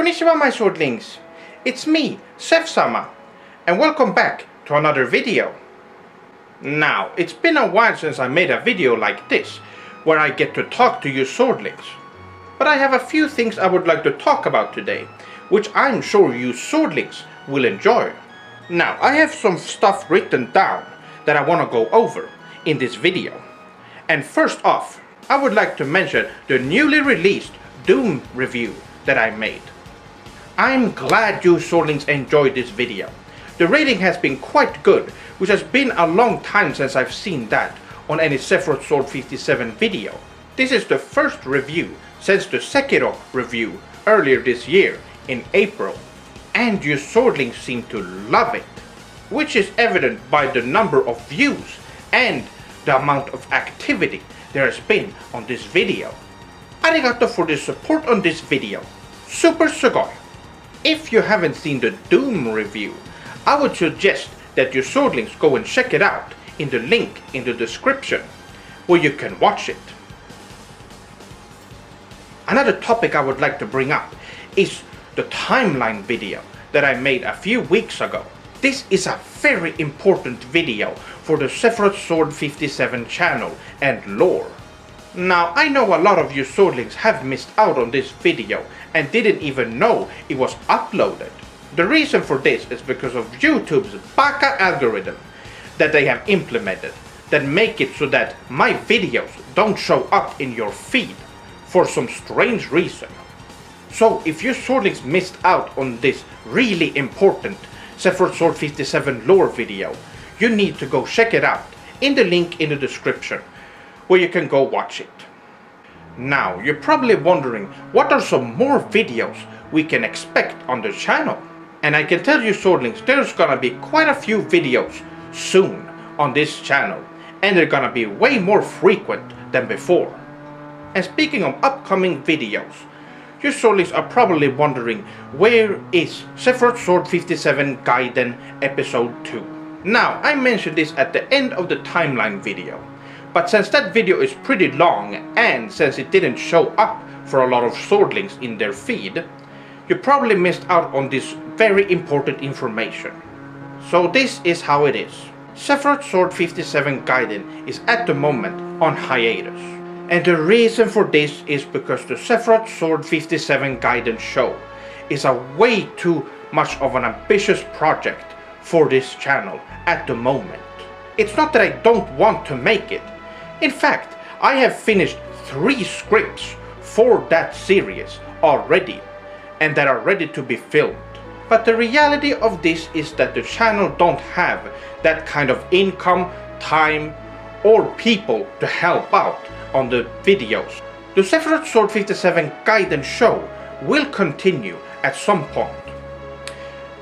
Konnichiwa, my Swordlings! It's me, Seph-sama, and welcome back to another video. Now, it's been a while since I made a video like this, where I get to talk to you Swordlings. But I have a few things I would like to talk about today, which I'm sure you Swordlings will enjoy. Now, I have some stuff written down that I want to go over in this video. And first off, I would like to mention the newly released Doom review that I made. I'm glad you Swordlings enjoyed this video. The rating has been quite good, which has been a long time since I've seen that on any Sephiroth Sword 57 video. This is the first review since the Sekiro review earlier this year in April, and you Swordlings seem to love it, which is evident by the number of views and the amount of activity there has been on this video. Arigato for the support on this video. Super sugoi. If you haven't seen the Doom review, I would suggest that you Swordlings go and check it out in the link in the description, where you can watch it. Another topic I would like to bring up is the timeline video that I made a few weeks ago. This is a very important video for the Sephiroth Sword 57 channel and lore. Now, I know a lot of you Swordlings have missed out on this video and didn't even know it was uploaded. The reason for this is because of YouTube's baka algorithm that they have implemented that make it so that my videos don't show up in your feed for some strange reason. So if you Swordlings missed out on this really important Sephiroth Sword 57 lore video, you need to go check it out in the link in the description, where you can go watch it. Now, you're probably wondering what are some more videos we can expect on the channel. And I can tell you Swordlings, there's gonna be quite a few videos soon on this channel, and they're gonna be way more frequent than before. And speaking of upcoming videos, you Swordlings are probably wondering, where is Sephiroth Sword 57 Gaiden Episode 2? Now, I mentioned this at the end of the timeline video, but since that video is pretty long, and since it didn't show up for a lot of Swordlings in their feed, you probably missed out on this very important information. So this is how it is. Sephiroth Sword 57 Gaiden is at the moment on hiatus. And the reason for this is because the Sephiroth Sword 57 Gaiden show is a way too much of an ambitious project for this channel at the moment. It's not that I don't want to make it. In fact, I have finished 3 scripts for that series already, and that are ready to be filmed. But the reality of this is that the channel don't have that kind of income, time, or people to help out on the videos. The Sephiroth Sword 57 Gaiden show will continue at some point.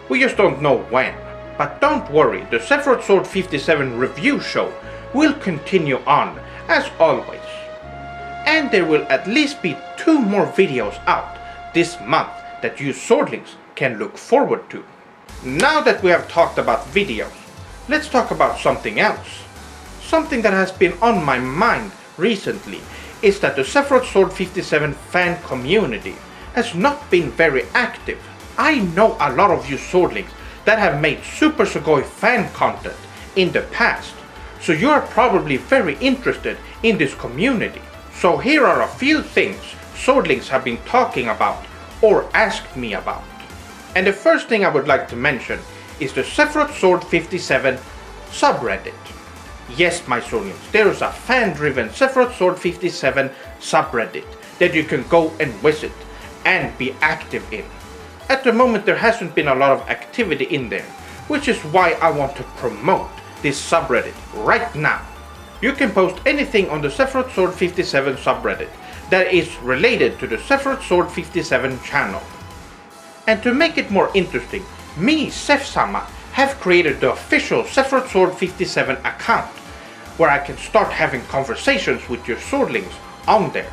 We just don't know when. But don't worry, the Sephiroth Sword 57 review show will continue on as always. And there will at least be 2 more videos out this month that you Swordlings can look forward to. Now that we have talked about videos, let's talk about something else. Something that has been on my mind recently is that the Sephiroth Sword 57 fan community has not been very active. I know a lot of you Swordlings that have made Super Sugoi fan content in the past, so you are probably very interested in this community. So here are a few things Swordlings have been talking about or asked me about. And the first thing I would like to mention is the Sephiroth Sword 57 subreddit. Yes, my Swordlings, there is a fan-driven Sephiroth Sword 57 subreddit that you can go and visit and be active in. At the moment there hasn't been a lot of activity in there, which is why I want to promote this subreddit right now. You can post anything on the Sephiroth Sword 57 subreddit that is related to the Sephiroth Sword 57 channel. And to make it more interesting, me, Seph-sama, have created the official Sephiroth Sword 57 account, where I can start having conversations with your Swordlings on there.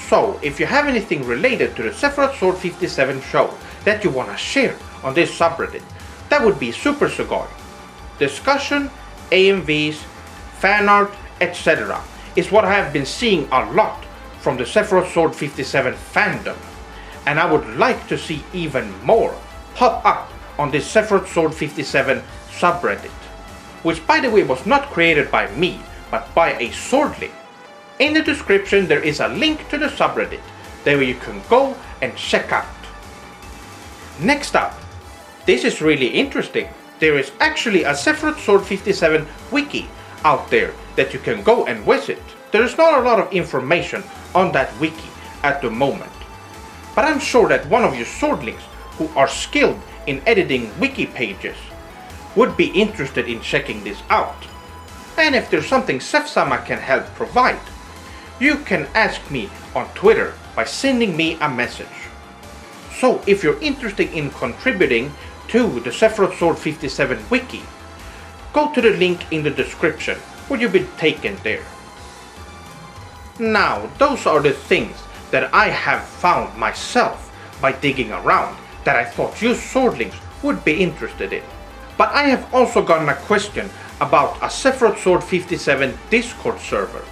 So, if you have anything related to the Sephiroth Sword 57 show that you want to share on this subreddit, that would be super sugoi. Discussion, AMVs, fan art, etc. is what I have been seeing a lot from the Sephiroth Sword 57 fandom. and I would like to see even more pop up on this Sephiroth Sword 57 subreddit, which by the way was not created by me, but by a Swordling. In the description there is a link to the subreddit, there you can go and check out. Next up, this is really interesting. There is actually a Sephiroth Sword 57 wiki out there that you can go and visit. There is not a lot of information on that wiki at the moment, but I'm sure that one of you Swordlings who are skilled in editing wiki pages would be interested in checking this out. And if there's something Seph-sama can help provide, you can ask me on Twitter by sending me a message. So if you're interested in contributing to the Sephiroth Sword 57 wiki, go to the link in the description where you'll be taken there. Now, those are the things that I have found myself by digging around that I thought you Swordlings would be interested in. But I have also gotten a question about a Sephiroth Sword 57 Discord server.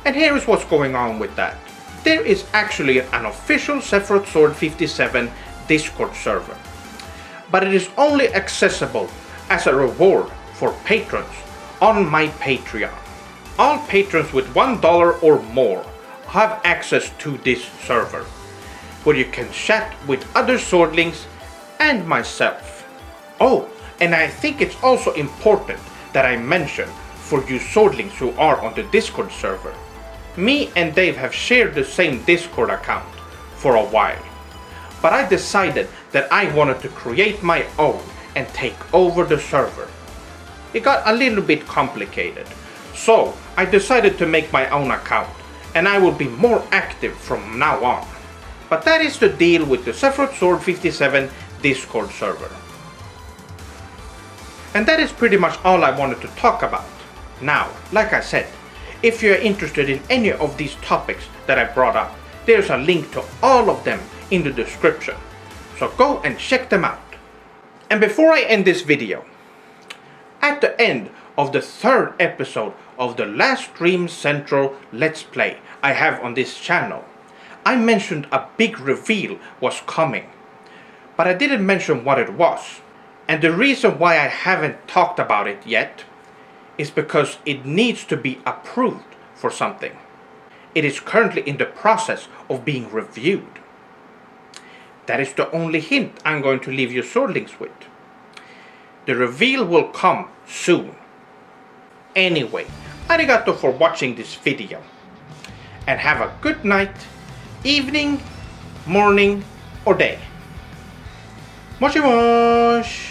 And here is what's going on with that. There is actually an official Sephiroth Sword 57 Discord server, but it is only accessible as a reward for patrons on my Patreon. All patrons with $1 or more have access to this server, where you can chat with other Swordlings and myself. Oh, and I think it's also important that I mention for you Swordlings who are on the Discord server, me and Dave have shared the same Discord account for a while, but I decided that I wanted to create my own and take over the server. It got a little bit complicated, so I decided to make my own account, and I will be more active from now on. But that is the deal with the Sephiroth Sword 57 Discord server. And that is pretty much all I wanted to talk about. Now, like I said, if you are interested in any of these topics that I brought up, there's a link to all of them in the description, so go and check them out. And before I end this video, at the end of the third episode of the last Dream Central Let's Play I have on this channel, I mentioned a big reveal was coming, but I didn't mention what it was. And the reason why I haven't talked about it yet is because it needs to be approved for something. It is currently in the process of being reviewed. That is the only hint I'm going to leave you Swordlings with. The reveal will come soon. Anyway, arigato for watching this video, and have a good night, evening, morning, or day. Moshi mosh!